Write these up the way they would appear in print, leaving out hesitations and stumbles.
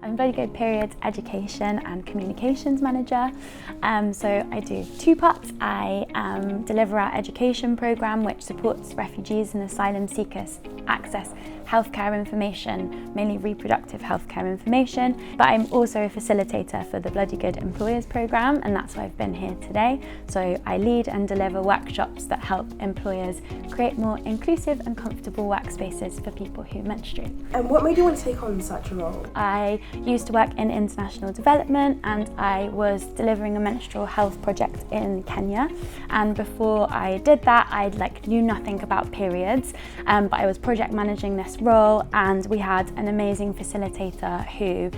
I'm Bloody Good Period's Education and Communications Manager. So I do two parts. I deliver our education programme which supports refugees and asylum seekers access healthcare information, mainly reproductive healthcare information, but I'm also a facilitator for the Bloody Good Employers programme, and that's why I've been here today. So I lead and deliver workshops that help employers create more inclusive and comfortable workspaces for people who menstruate. And what made you want to take on such a role? I used to work in international development, and I was delivering a menstrual health project in Kenya, and before I did that I knew nothing about periods, but I was project managing this role, and we had an amazing facilitator who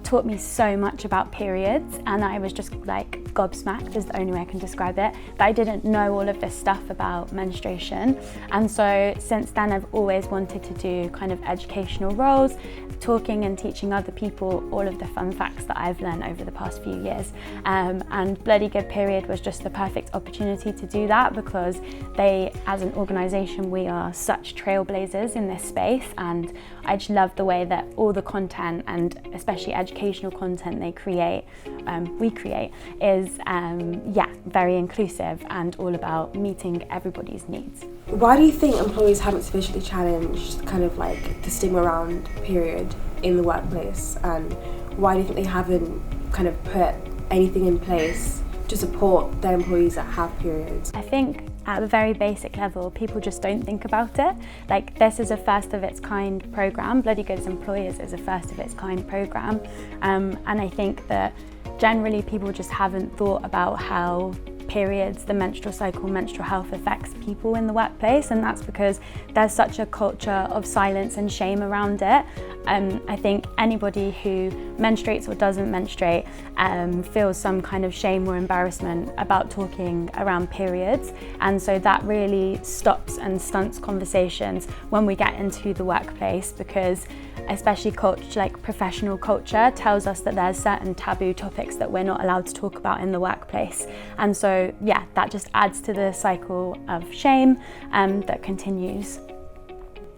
taught me so much about periods, and I was just gobsmacked is the only way I can describe it, that I didn't know all of this stuff about menstruation. And so since then I've always wanted to do kind of educational roles, talking and teaching other people all of the fun facts that I've learned over the past few years. And Bloody Good Period was just the perfect opportunity to do that, because they, as an organisation, we are such trailblazers in this space, and I just love the way that all the content, and especially educational content we create is very inclusive and all about meeting everybody's needs. Why do you think employers haven't sufficiently challenged the stigma around period in the workplace, and why do you think they haven't kind of put anything in place to support their employees that have periods? I think at a very basic level, people just don't think about it. This is a first of its kind programme. Bloody Good Employers is a first of its kind programme. And I think that generally people just haven't thought about how periods, the menstrual cycle, menstrual health affects people in the workplace, and that's because there's such a culture of silence and shame around it. I think anybody who menstruates or doesn't menstruate feels some kind of shame or embarrassment about talking around periods, and so that really stops and stunts conversations when we get into the workplace, because especially professional culture tells us that there's certain taboo topics that we're not allowed to talk about in the workplace. And so that just adds to the cycle of shame that continues.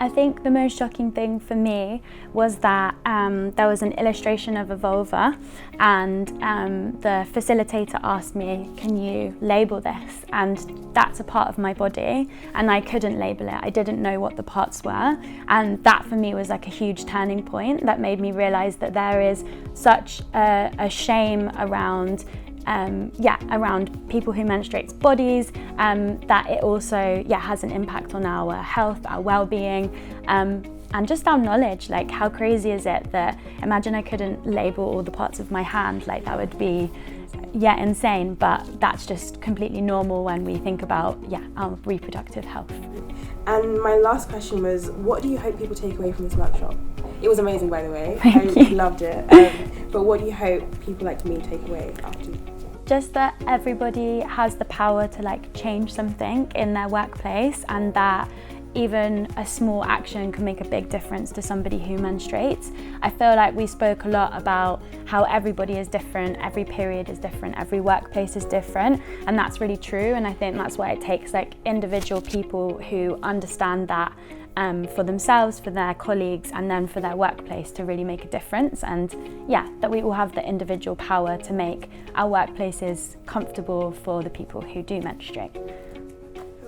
I think the most shocking thing for me was that there was an illustration of a vulva, and the facilitator asked me, can you label this? And that's a part of my body, and I couldn't label it. I didn't know what the parts were, and that for me was a huge turning point that made me realise that there is such a shame around around people who menstruate bodies, that it also has an impact on our health, our well-being, and just our knowledge. How crazy is it that, imagine I couldn't label all the parts of my hand, that would be insane, but that's just completely normal when we think about our reproductive health. And my last question was, what do you hope people take away from this workshop? It was amazing, by the way. Thank I you. Loved it. But what do you hope people like me take away after? Just that everybody has the power to change something in their workplace, and that even a small action can make a big difference to somebody who menstruates. I feel like we spoke a lot about how everybody is different, every period is different, every workplace is different, and that's really true, and I think that's why it takes individual people who understand that for themselves, for their colleagues, and then for their workplace to really make a difference, and that we all have the individual power to make our workplaces comfortable for the people who do menstruate.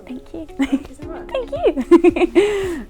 Thank you. Thank you so much. Thank you.